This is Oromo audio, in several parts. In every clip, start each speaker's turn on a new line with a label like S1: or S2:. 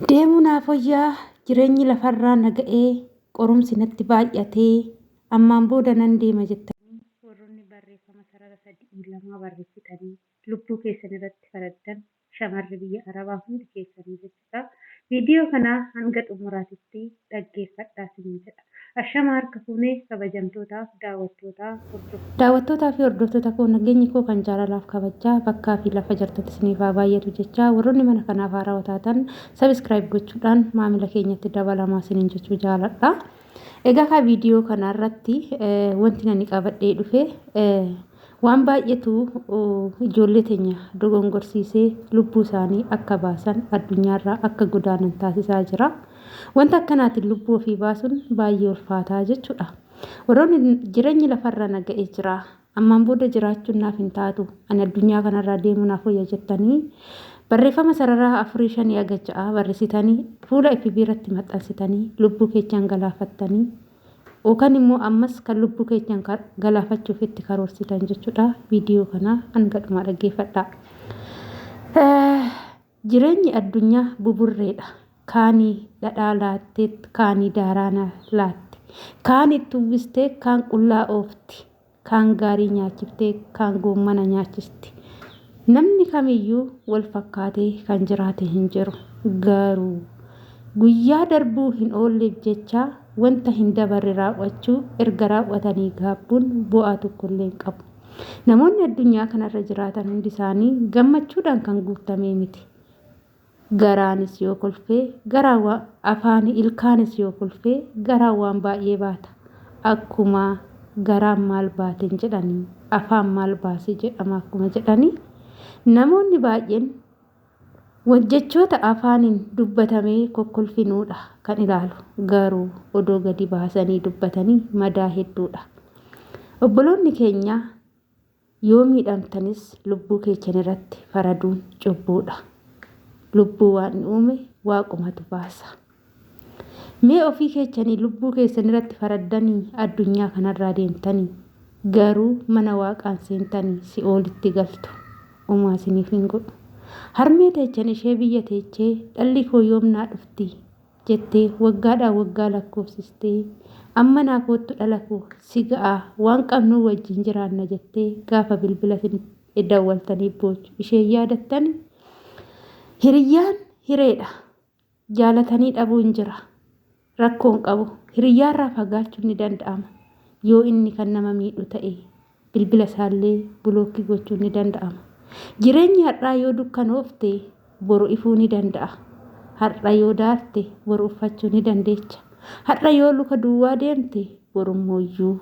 S1: Deemuunaaf wayyaa jireenyi lafarraa naga'ee qorumsi natti baay'atee ammaan booda nan deema jettanii warroonni barreeffama sarara 3 barreessitanii lubbuu keessan irratti faraddan shamarri biyya Arabaa hundi keessanii jechuudha. Viidiyoo kana hanga xumuraatitti dhaggeeffadhaa isin jedha. Ashama harka fuunee kabajamtootaaf daawwattootaa fi hordoftoota koo nageenyi koo kan jaalalaaf kabajaa bakkaa fi lafa jirtatti isiniif haa baay'atu jecha warroonni mana kanaaf haarawaa taatan sabiskiraayib gochuudhaan maamila keenyatti dabalamaa isiniin jechuu jaaladha. Egaa viidiyoo kanarratti wanti ani qabadhee dhufe waan baay'eetu ijoollee teenya dogongorsiisee lubbuu isaanii akka baasan addunyaarraa akka godaanan taasisaa jira. Wanta akkanaatiin lubbuu ofii baasuun baay'ee ulfaataa jechuudha. Warroonni jireenyi lafarra naga'ee jira. Ammaan booda jiraachuun naaf hin taatu. Ani addunyaa kanarraa deemuu naaf wayya jettanii barreeffama sararaa 4-5 agachaa barreessitanii fuula FB irratti maxxansitanii lubbuu keessan galaafattanii yookaan immoo ammas kan lubbuu keessan galaafachuuf itti karoorsitan jechuudha. Viidiyoo kana hanga dhumaa dhaggeeffadhaa. Jireenyi addunyaa buburreedha. Kaanii dhadhaa laattee, kaanii daaraana laatte, kaan itti uwwistee, kaan qullaa oofti, kaan gaarii nyaachiftee, kaan goommana nyaachisti. Namni kamiyyuu wal fakkaatee kan jiraate hin jiru. Garuu guyyaa darbuu hin oolleef jecha wanta hin dabarre raawwachuu erga raawwatanii gaabbuun bu'aa tokkollee hin qabu. Namoonni addunyaa kanarra jiraatan hundi isaanii gammachuudhaan kan guutamee miti. Garaanis yoo kolfee garaa afaanii ilkaanis yoo kolfee garaa waan baay'ee baata. Akkuma garaan maal baateen jedhanii afaan maal baasee jedhama akkuma jedhanii namoonni baay'een jechoota afaaniin dubbatamee kokkolfinuudha kan ilaalu. Garuu odoo gadi baasanii dubbatanii madaa hedduudha. Obboloonni keenya yoo miidhamtanis lubbuu keessan irratti faraduun cubbuudha. Lubbuu waan uume waaqumatu baasa. Mee ofii keessanii lubbuu keessan irratti faraddanii addunyaa kanarraa deemtanii garuu mana waaqaan seentanii si'oolitti galtu. Uumaa isiniif hin godhu. Harmee teechan ishee biyya teechee dhalli koo yoomnaa dhufti jettee waggaadhaan waggaa lakkoofsistee amma naa koottu dhala koo si ga'aa waan qabnuu wajjin jiraanna jettee gaafa bilbila dawwaltanii boochu ishee yaadattanii. Hiriyyaan hireedha. Jaalatanii dhabuun jira. Rakkoon qabu. Hiriyyaarraa fagaachuun ni danda'ama. Yoo inni kan nama miidhu ta'e bilbila isaallee bulookkii gochuun ni danda'ama. Jireenyi har'aa yoo dukkanoofte boru ifuu ni danda'a. Har'a yoo daarte boru uffachuu ni dandeecha. Har'a yoo luka duwwaa deemte boru mooyyuu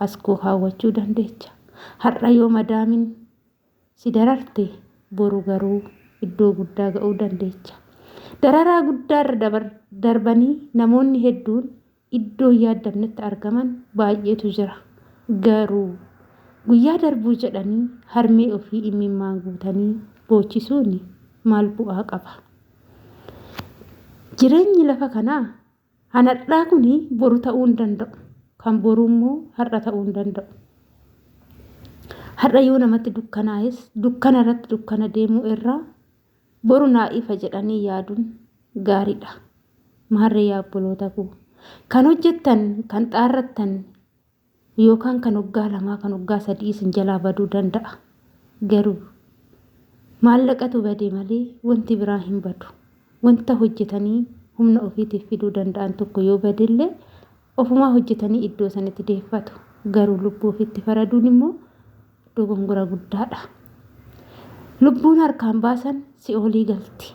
S1: askoo kaawwachuu dandeecha. Har'a yoo madaamin si dararte boru garuu iddoo guddaa ga'uu dandeecha. Dararaa guddaarra darbanii namoonni hedduun iddoo yaaddamnetti argaman baay'eetu jira. Garuu guyyaa darbuu jedhanii harmee ofii imimmaan guutanii boochisuun maal bu'aa qaba? Jireenyi lafa kanaa hanadhaa kun boru ta'uu hin danda'u. Kan boru immoo har'a ta'uu hin danda'u. Har'a yoo namatti dukkanaa'es dukkana irratti dukkana deemuu irraa boru naa ifa jedhanii yaaduun gaariidha. Maarree yaa obboloota koo kan hojjettan kan xaarrattan yookaan kan waggaa 2 kan waggaa 3 isin jalaa baduu danda'a. Garuu maallaqatu badee malee wanti biraa hin badu. Wanta hojjetanii humna ofiitiif fiduu danda'an tokko yoo badellee ofumaa hojjetanii iddoo sanitti deeffatu. Garuu lubbuu ofiitti faraduun immoo dogongora guddaadha. Lubbuun harkaan baasan si'oolii galti.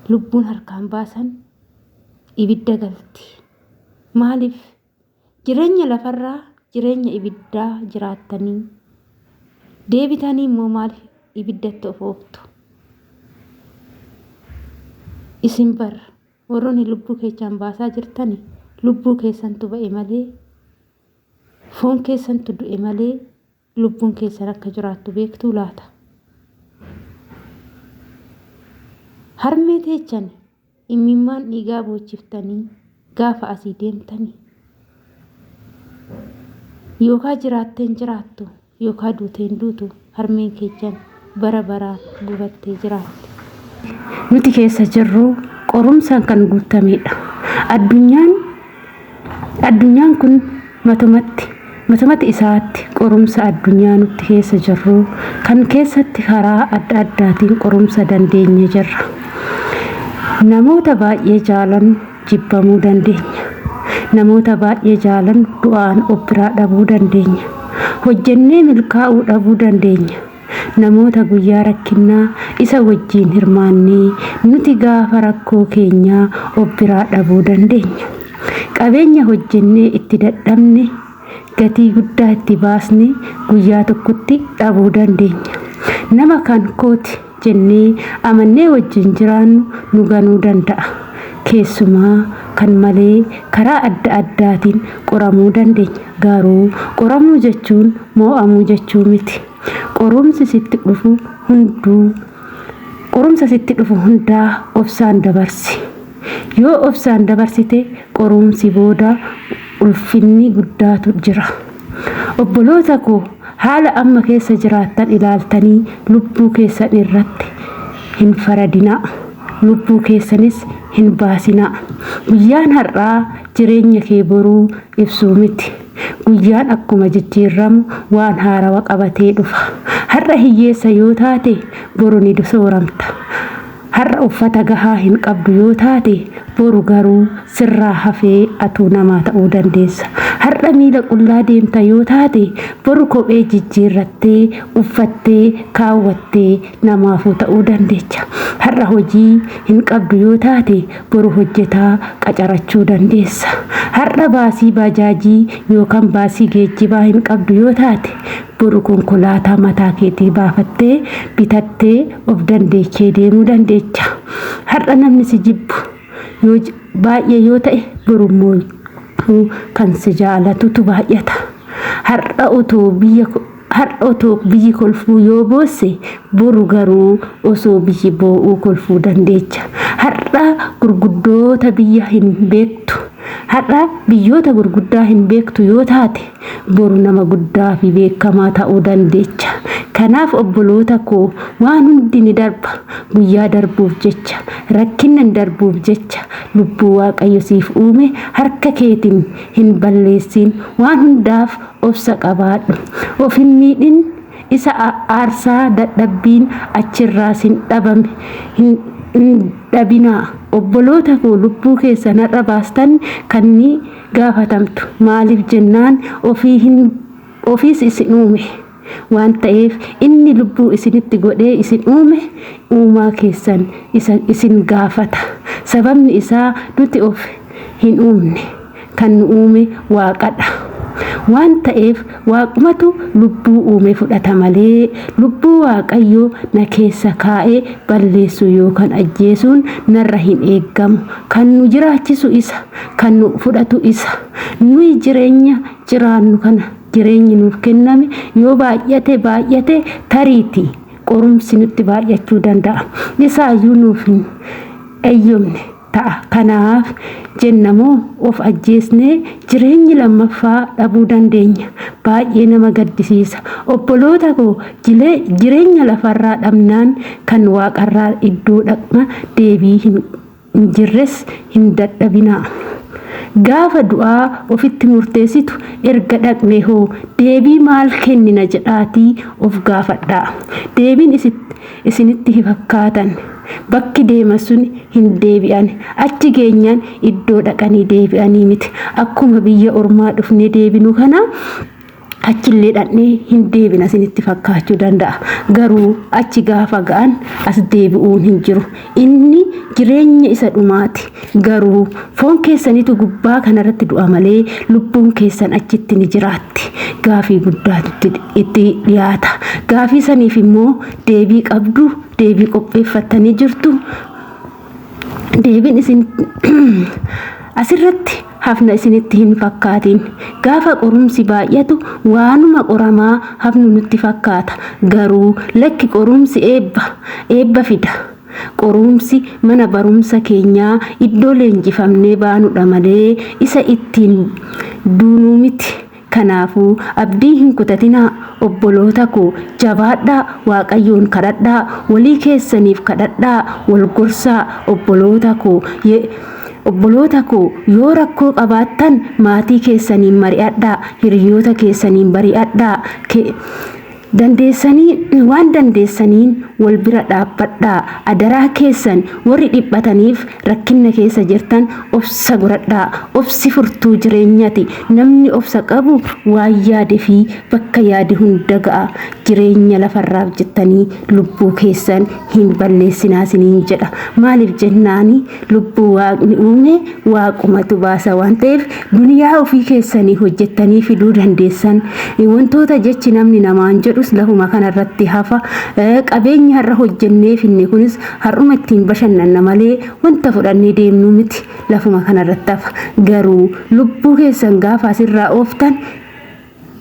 S1: Lubbuun harkaan baasan ibidda galti. Maaliif jireenya lafarraa jireenya ibiddaa jiraattanii deebitanii immoo maaliif ibiddatti of ooftu? Isin bar warroonni lubbuu keessan baasaa jirtani lubbuu keessantu ba'e malee foon keessantu du'e malee lubbuun keessan akka jiraattu beektuu laata? Harmee teechan imimmaan dhiigaa boochiftanii gaafa asii deemtanii yookaan jiraatteen jiraattu yookaan duuteen duutu harmeen keechan bara baraan gubattee jiraatti. nuti keessa jirru qorumsaan kan guutamedha. Addunyaan kun matumatti isaatti qorumsa addunyaa nuti keessa jirru kan keessatti karaa adda addaatiin qorumsa dandeenye jirra. Namoota baay'ee jaalan jibbamuu dandeenya. Namoota baay'ee jaalan du'aan of biraa dhabuu dandeenya. Hojjennee milkaa'uu dhabuu dandeenya. Namoota guyyaa rakkinaa isa wajjin hirmaannee nuti gaafa rakkoo keenyaa of biraa dhabuu dandeenya. Qabeenya hojjennee itti dadhabne gatii guddaa itti baasne guyyaa tokkotti dhabuu dandeenya. Nama kan kooti jennee amannee wajjin jiraannu nu ganuu danda'a. Keessumaa kan malee karaa adda addaatiin qoramuu dandeenya. Garuu qoramuu jechuun mo'amuu jechuu miti. Qorumsa sitti dhufu hundaa obsaan dabarsi. Yoo obsaan dabarsite qorumsi booda ulfinni guddaatu jira. Obboloota koo haala amma keessa jiraattan ilaaltanii lubbuu keessan irratti hin faradinaa. Lubbuu keessanis hin baasinaa. Guyyaan har'aa jireenya kee boruu ibsuu miti. Guyyaan akkuma jijjiiramu waan haarawaa qabatee dhufa. Har'a hiyyeessa yoo taate boru ni sooramta. Har'a uffata gahaa hin qabdu yoo taate boru garuu sirraa hafee atuu namaa ta'uu dandeessa. Har'a miila qullaa deemta yoo taate boru kophee jijjiirrattee uffattee kaawwattee namaafuu ta'uu dandeecha. Har'a hojii hin qabdu yoo taate boru hojjetaa qacarachuu dandeessa. Har'a baasii baajaajii yookaan baasii geejjibaa hin qabdu yoo taate boru konkolaataa mataa keetii baafattee bitattee of dandeechee deemuu dandeecha. Har'a namni si jibbu baay'ee yoo ta'e borummoo kan si jaalatutu baay'ata. Har'a otoo biyyi kolfuu yoo boosse boru garuu osoo biyyi boo'uu kolfuu dandeecha. Har'a gurguddoota biyya hin beektu. Har'a biyyoota gurguddaa hin beektu yoo taate boru nama guddaa fi beekamaa ta'uu dandeecha. Kanaaf obboloota koo waan hundi ni darba. Guyyaa darbuuf jecha, rakkinnan darbuuf jecha lubbuu Waaqayyo siif uume harka keetiin hin balleessin. Waan hundaaf obsa qabaadhu. Of hin miidhin. Isa aarsaa dadhabbiin achirraas hin dhabinaa. Obboloota koo lubbuu keessan har'a baastan kan ni gaafatamtu. Maaliif jennaan ofiis isin uume waan ta'eef inni lubbuu isinitti godhee isin uume uumaa keessan isin gaafata. Sababni isaa nuti of hin uumne kan nu uume Waaqadha. Waan ta'eef Waaqumatu lubbuu uume fudhata malee lubbuu Waaqayyoo na keessa kaa'ee balleessuu yookaan ajjeesuun narra hin eeggamu. Kan nu jiraachisu isa, kan nu fudhatu isa. Nuyi jireenya jiraannu kana jireenyi nuuf kenname yoo baay'ate tariitii qorumsi nutti baay'achuu danda'a. Isaayyuu nuuf hin eeyyamne ta'a. Kanaaf jennamoo of ajjeesnee jireenyi lammaffaa dhabuu dandeenya. Baay'ee nama gaddisiisa. Obboloota koo jireenya lafarraa dhabnaan kan Waaqarraa iddoo dhaqna deebii hin jirres hin dadhabinaa. Gaafa du'aa ofitti murteessitu erga dhaqne hoo deebii maal kennina jedhaatii of gaafadhaa. Deebiin isinitti fakkaatan bakki deema sun hin deebi'an. Achi geenyaan iddoo dhaqanii deebi'anii miti. Akkuma biyya ormaa dhufnee deebinu kana achillee dhaqnee hin deebina isinitti fakkaachuu danda'a. Garuu achi gaafa ga'an as deebi'uun hin jiru. Inni jireenya isa dhumaati. Garuu foon keessanitu gubbaa kanarratti du'a malee lubbuun keessan achitti ni jiraatti. Gaafii guddaatu itti dhiyaata. Gaafii saniif immoo deebii qabdu, deebii qopheeffattanii jirtu. Deebiin isin asirratti hafna isinitti hin fakkaatin. Gaafa qorumsi baay'atu waanuma qoramaa hafnu nutti fakkaata. Garuu lakki qorumsi eebba fida. Qorumsi mana barumsa keenyaa iddoo leenjifamnee baanudha malee isa ittiin duunuu miti. Kanaafuu abdii hin kutatinaa obboloota koo jabaadhaa waaqayyoon kadhadhaa walii keessaniif kadhadhaa wal gorsaa obboloota koo yoo rakkoo qabaattan maatii keessaniin mari'adhaa hiriyoota keessaniin bari'adhaa waan dandeessaniin wal bira dhaabbadhaa adaraa keessan warri dhiphataniif rakkina keessa jirtan obsa godhadhaa obsi furtuu jireenyaati namni obsa qabu waan yaade fi bakka yaade hunda ga'a jireenya lafarraaf jettanii lubbuu keessan hin balleessinaa siniin jedha maaliif jennaani lubbuu waaqni uume waaqumatu baasa waan ta'eef duniyaa ofii keessanii hojjettanii fiduu dandeessan wantoota jechi namni namaan jedhu lafuma kanarratti hafa qabeenya har'a hojjennee finne kunis har'uma ittiin bashannanna malee wanta fudhannee deemnu miti lafuma kanarratti hafa garuu lubbuu keessan gaafa asirraa ooftan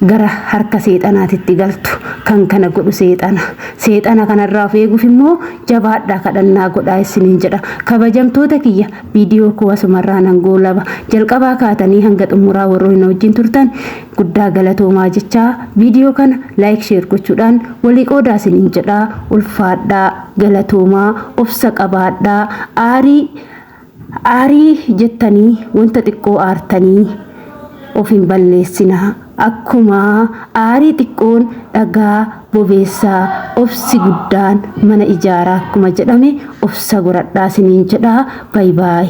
S1: gara harka seexanaatitti galtu kan kana godhu seexana kanarraa of eeguuf immoo jabaadhaa kadhannaa godhaa isiniin jedha kabajamtoota kiyya viidiyoo koo asumarraa nan goolaba jalqabaa kaatanii hanga xumuraa warroonni wajjin turtan guddaa galatoomaa jechaa viidiyoo kana laayik sheer gochuudhaan walii qoodaa isiniin jedha ulfaadhaa galatoomaa obsa qabaadhaa aarii jettanii wanta xiqqoo aartanii of hin balleessinaa akkuma aarii xiqqoon dhagaa bobeessaa obsi guddaan mana ijaaraa akkuma jedhame obsa godhadhaa isiniin jedha baay baay